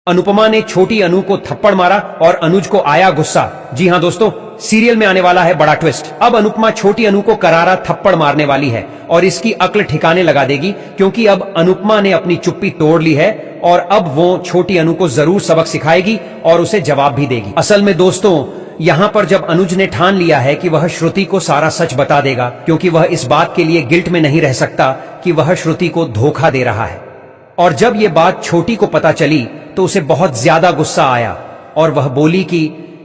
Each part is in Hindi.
अनुपमा ने छोटी अनु को थप्पड़ मारा और अनुज को आया गुस्सा। जी हां दोस्तों, सीरियल में आने वाला है बड़ा ट्विस्ट। अब अनुपमा छोटी अनु को करारा थप्पड़ मारने वाली है और इसकी अक्ल ठिकाने लगा देगी, क्योंकि अब अनुपमा ने अपनी चुप्पी तोड़ ली है और अब वो छोटी अनु को जरूर सबक सिखाएगी और उसे जवाब भी देगी। असल में दोस्तों, यहाँ पर जब अनुज ने ठान लिया है कि वह श्रुति को सारा सच बता देगा, क्योंकि वह इस बात के लिए गिल्ट में नहीं रह सकता कि वह श्रुति को धोखा दे रहा है। और जब ये बात छोटी को पता चली तो उसे बहुत ज्यादा गुस्सा आया और वह बोली कि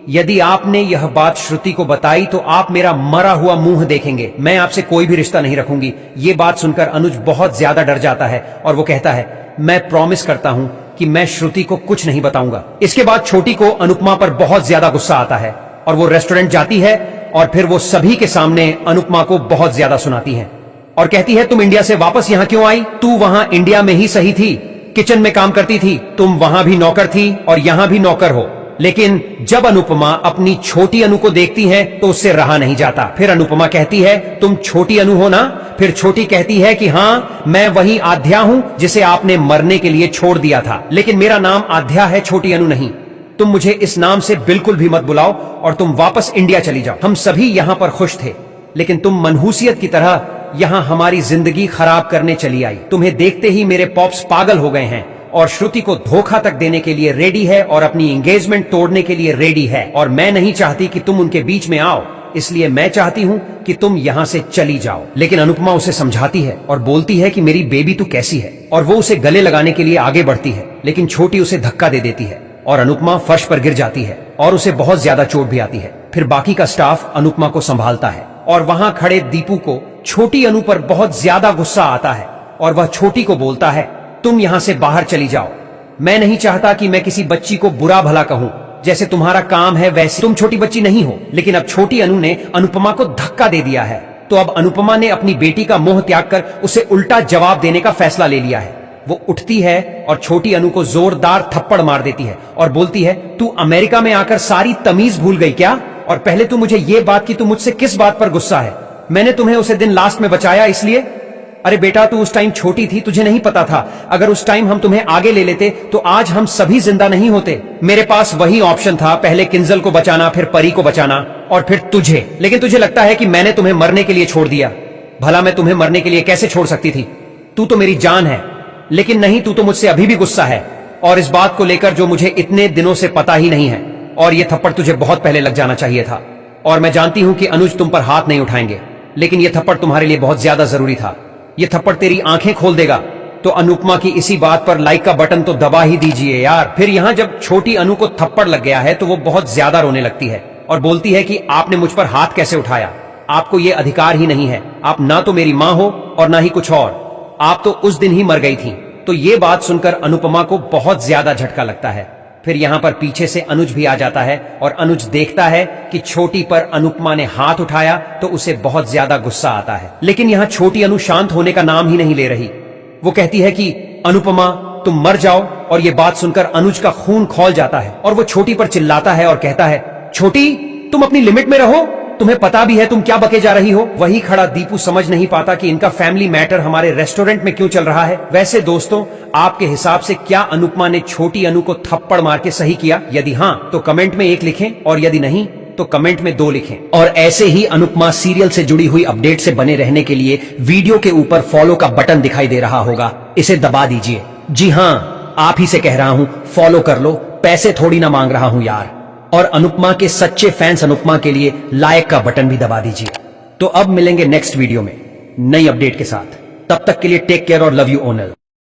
यदि आपने यह बात श्रुति को बताई तो आप मेरा मरा हुआ मुंह देखेंगे, मैं आपसे कोई भी रिश्ता नहीं रखूंगी। ये बात सुनकर अनुज बहुत ज्यादा डर जाता है और वो कहता है, मैं प्रॉमिस करता हूं कि मैं श्रुति को कुछ नहीं बताऊंगा। इसके बाद छोटी को अनुपमा पर बहुत ज्यादा गुस्सा आता है और वो रेस्टोरेंट जाती है और फिर वो सभी के सामने अनुपमा को बहुत ज्यादा सुनाती है और कहती है, तुम इंडिया से वापस यहाँ क्यों आई? तू वहां इंडिया में ही सही थी, किचन में काम करती थी, तुम वहां भी नौकर थी और यहां भी नौकर हो। लेकिन जब अनुपमा अपनी छोटी अनु को देखती है तो उससे रहा नहीं जाता। फिर अनुपमा कहती है, तुम छोटी अनु हो ना? फिर छोटी कहती है कि हाँ, मैं वही आध्या हूं जिसे आपने मरने के लिए छोड़ दिया था, लेकिन मेरा नाम आध्या है, छोटी अनु नहीं। तुम मुझे इस नाम से बिल्कुल भी मत बुलाओ और तुम वापस इंडिया चली जाओ। हम सभी यहाँ पर खुश थे, लेकिन तुम मनहूसियत की तरह यहाँ हमारी जिंदगी खराब करने चली आई। तुम्हें देखते ही मेरे पॉप्स पागल हो गए हैं और श्रुति को धोखा तक देने के लिए रेडी है और अपनी एंगेजमेंट तोड़ने के लिए रेडी है। और मैं नहीं चाहती कि तुम उनके बीच में आओ, इसलिए मैं चाहती हूँ कि तुम यहाँ से चली जाओ। लेकिन अनुपमा उसे समझाती है और बोलती है कि मेरी बेबी तू कैसी है, और वो उसे गले लगाने के लिए आगे बढ़ती है, लेकिन छोटी उसे धक्का दे देती है और अनुपमा फर्श पर गिर जाती है और उसे बहुत ज्यादा चोट भी आती है। फिर बाकी का स्टाफ अनुपमा को संभालता है और वहां खड़े दीपू को छोटी अनु पर बहुत ज्यादा गुस्सा आता है और वह छोटी को बोलता है, तुम यहां से बाहर चली जाओ। मैं नहीं चाहता कि मैं किसी बच्ची को बुरा भला कहूं, जैसे तुम्हारा काम है वैसे। तुम छोटी बच्ची नहीं हो। लेकिन अब छोटी अनु ने अनुपमा को धक्का दे दिया है, तो अब अनुपमा ने अपनी बेटी का मोह त्याग कर उसे उल्टा जवाब देने का फैसला ले लिया है। वो उठती है और छोटी अनु को जोरदार थप्पड़ मार देती है और बोलती है, तू अमेरिका में आकर सारी तमीज भूल गई क्या? और पहले तू मुझे ये बात कि तू मुझसे किस बात पर गुस्सा है? मैंने तुम्हें उसे दिन लास्ट में बचाया इसलिए। अरे बेटा, तू उस टाइम छोटी थी, तुझे नहीं पता था। अगर उस टाइम हम तुम्हें आगे ले लेते तो आज हम सभी जिंदा नहीं होते। मेरे पास वही ऑप्शन था, पहले किंजल को बचाना, फिर परी को बचाना और फिर तुझे। लेकिन तुझे लगता है कि मैंने तुम्हें मरने के लिए छोड़ दिया। भला मैं तुम्हें मरने के लिए कैसे छोड़ सकती थी? तू तो मेरी जान है। लेकिन नहीं, तू तो मुझसे अभी भी गुस्सा है, और इस बात को लेकर जो मुझे इतने दिनों से पता ही नहीं है। और ये थप्पड़ तुझे बहुत पहले लग जाना चाहिए था। और मैं जानती हूं कि अनुज तुम पर हाथ नहीं उठाएंगे, लेकिन यह थप्पड़ तुम्हारे लिए बहुत ज्यादा जरूरी था। यह थप्पड़ तेरी आंखें खोल देगा। तो अनुपमा की इसी बात पर लाइक का बटन तो दबा ही दीजिए यार। फिर यहां जब छोटी अनु को थप्पड़ लग गया है तो वो बहुत ज्यादा रोने लगती है और बोलती है कि आपने मुझ पर हाथ कैसे उठाया? आपको ये अधिकार ही नहीं है। आप ना तो मेरी मां हो और ना ही कुछ और। आप तो उस दिन ही मर गई थी। तो ये बात सुनकर अनुपमा को बहुत ज्यादा झटका लगता है। फिर यहाँ पर पीछे से अनुज भी आ जाता है और अनुज देखता है कि छोटी पर अनुपमा ने हाथ उठाया तो उसे बहुत ज्यादा गुस्सा आता है। लेकिन यहाँ छोटी अनु शांत होने का नाम ही नहीं ले रही। वो कहती है कि अनुपमा, तुम मर जाओ। और ये बात सुनकर अनुज का खून खौल जाता है और वो छोटी पर चिल्लाता है और कहता है, छोटी, तुम अपनी लिमिट में रहो। तुम्हें पता भी है तुम क्या बके जा रही हो। वही खड़ा दीपू समझ नहीं पाता कि इनका फैमिली मैटर हमारे रेस्टोरेंट में क्यों चल रहा है। वैसे दोस्तों, आपके हिसाब से क्या अनुपमा ने छोटी अनु को थप्पड़ मार के सही किया? यदि हाँ तो कमेंट में 1 लिखें और यदि नहीं तो कमेंट में 2 लिखें। और ऐसे ही अनुपमा सीरियल से जुड़ी हुई अपडेट से बने रहने के लिए वीडियो के ऊपर फॉलो का बटन दिखाई दे रहा होगा, इसे दबा दीजिए। जी हाँ, आप ही से कह रहा हूं, फॉलो कर लो, पैसे थोड़ी ना मांग रहा हूं यार। और अनुपमा के सच्चे फैंस अनुपमा के लिए लाइक का बटन भी दबा दीजिए। तो अब मिलेंगे नेक्स्ट वीडियो में नई अपडेट के साथ। तब तक के लिए टेक केयर और लव यू ओनल।